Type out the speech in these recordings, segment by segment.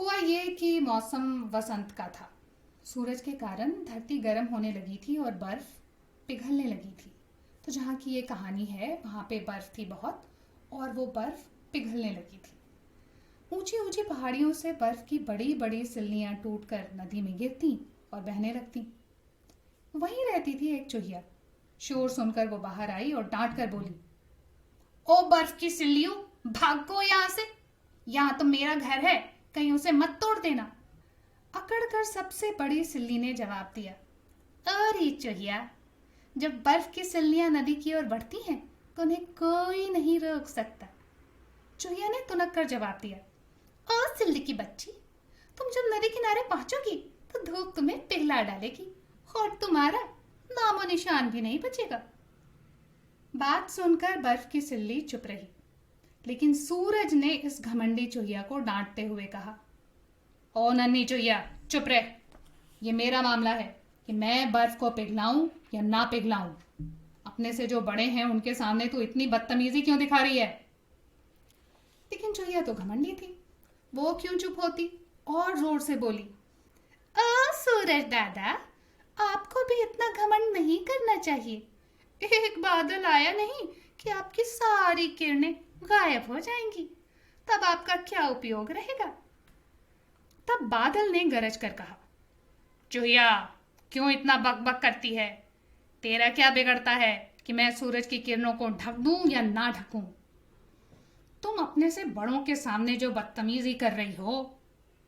हुआ ये कि मौसम वसंत का था। सूरज के कारण धरती गर्म होने लगी थी और बर्फ पिघलने लगी थी। तो जहाँ की ये कहानी है वहाँ पे बर्फ थी बहुत, और वो बर्फ पिघलने लगी थी। ऊंची ऊंची पहाड़ियों से बर्फ की बड़ी बड़ी सिल्लियाँ टूटकर नदी में गिरती और बहने लगती। वहीं रहती थी एक चूहिया। शोर सुनकर वो बाहर आई और डांट कर बोली, ओ बर्फ की सिल्लियों, भागो यहाँ से। यहाँ तो मेरा घर है, कहीं उसे मत तोड़ देना। अकड़कर सबसे बड़ी सिल्ली ने जवाब दिया, अरे चूहिया, जब बर्फ की सिल्लियां नदी की ओर बढ़ती हैं तो उन्हें कोई नहीं रोक सकता। चूहिया ने तुनक कर जवाब दिया, ओ सिल्ली की बच्ची, तुम जब नदी किनारे पहुंचोगी तो धूप तुम्हें पिघला डालेगी और तुम्हारा नामो निशान भी नहीं बचेगा। बात सुनकर बर्फ की सिल्ली चुप रही, लेकिन सूरज ने इस घमंडी चूहिया को डांटते हुए कहा, ओ नन्ही चूहिया, चुप रह। ये मेरा मामला है कि मैं बर्फ को पिघलाऊं या ना पिघलाऊं। अपने से जो बड़े हैं उनके सामने तू इतनी बदतमीजी क्यों दिखा रही है? लेकिन चूहिया तो घमंडी थी, वो क्यों चुप होती और जोर से बोली, ओ सूरज दादा, आपको भी इतना घमंड नहीं करना चाहिए। एक बादल आया नहीं कि आपकी सारी किरणें गायब हो जाएंगी, तब आपका क्या उपयोग रहेगा? तब बादल ने गरज कर कहा, चूहिया, क्यों इतना बकबक करती है? तेरा क्या बिगड़ता है कि मैं सूरज की किरणों को ढक दूं या ना ढकूं? तुम अपने से बड़ों के सामने जो बदतमीजी कर रही हो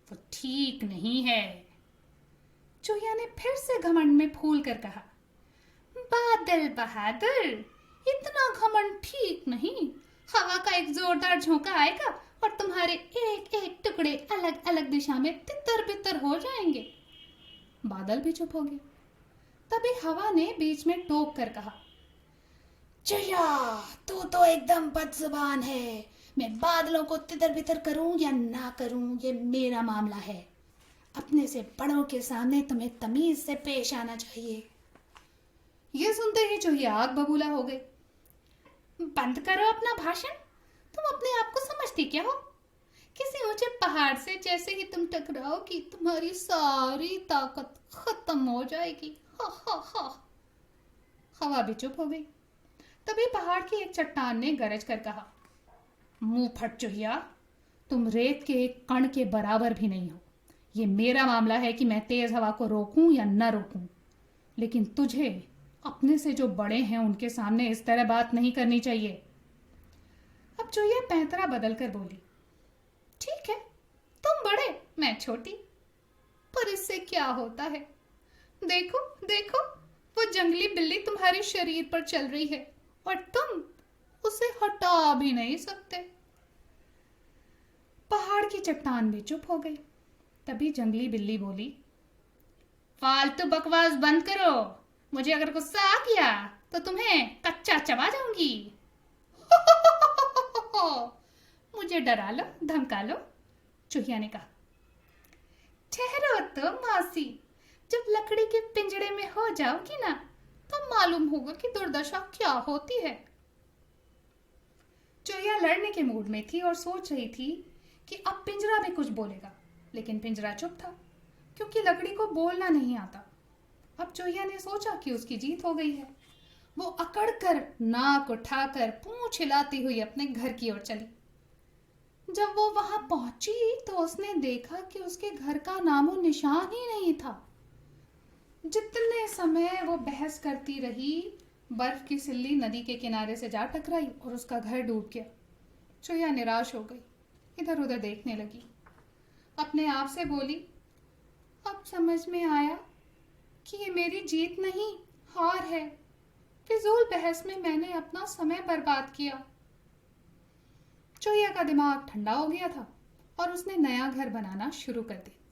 वो ठीक नहीं है। चूहिया ने फिर से घमंड में फूल कर कहा, बादल बहादुर, इतना घमंड ठीक नहीं। हवा का एक जोरदार झोंका आएगा और तुम्हारे एक एक टुकड़े अलग अलग दिशा में तितर बितर हो जाएंगे। बादल भी चुप हो गए। तभी हवा ने बीच में टोक कर कहा, चूहिया, तू तो एकदम बदजुबान है। मैं बादलों को तितर बितर करूं या ना करूं ये मेरा मामला है। अपने से बड़ों के सामने तुम्हें तमीज से पेश आना चाहिए। ये सुनते ही चूहिया आग बबूला हो गई। बंद करो अपना भाषण। तुम अपने आप को समझती क्या हो? किसी ऊंचे पहाड़ से जैसे ही तुम टकराओगी तुम्हारी सारी ताकत खत्म हो जाएगी। हा हा हा। हवा भी चुप हो गई। तभी पहाड़ की एक चट्टान ने गरज कर कहा, मुंह फट चूहिया, तुम रेत के एक कण के बराबर भी नहीं हो। ये मेरा मामला है कि मैं तेज हवा को रोकूं या न रोकूं, लेकिन तुझे अपने से जो बड़े हैं उनके सामने इस तरह बात नहीं करनी चाहिए। अब चूहिया पैंतरा बदल कर बोली, ठीक है, तुम बड़े, मैं छोटी, पर इससे क्या होता है? देखो देखो, वो जंगली बिल्ली तुम्हारे शरीर पर चल रही है और तुम उसे हटा भी नहीं सकते। पहाड़ की चट्टान भी चुप हो गई। तभी जंगली बिल्ली बोली, फालतू बकवास बंद करो। मुझे अगर गुस्सा आ गया तो तुम्हें कच्चा चबा जाऊंगी। मुझे डरा लो, धमका लो, चूहिया ने कहा। ठहरो तो मौसी, जब लकड़ी के पिंजड़े में हो जाओगी ना तो मालूम होगा कि दुर्दशा क्या होती है। चूहिया लड़ने के मूड में थी और सोच रही थी कि अब पिंजरा भी कुछ बोलेगा, लेकिन पिंजरा चुप था क्योंकि लकड़ी को बोलना नहीं आता। अब चूहिया ने सोचा कि उसकी जीत हो गई है। वो अकड़कर नाक उठाकर पूंछ हिलाती हुई अपने घर की ओर चली। जब वो वहां पहुंची तो उसने देखा कि उसके घर का नामो निशान ही नहीं था। जितने समय वो बहस करती रही, बर्फ की सिल्ली नदी के किनारे से जा टकराई और उसका घर डूब गया। चूहिया निराश हो गई, इधर उधर देखने लगी। अपने आप से बोली, अब समझ में आया कि ये मेरी जीत नहीं, हार है। फिजूल बहस में मैंने अपना समय बर्बाद किया। चूहिया का दिमाग ठंडा हो गया था और उसने नया घर बनाना शुरू कर दिया।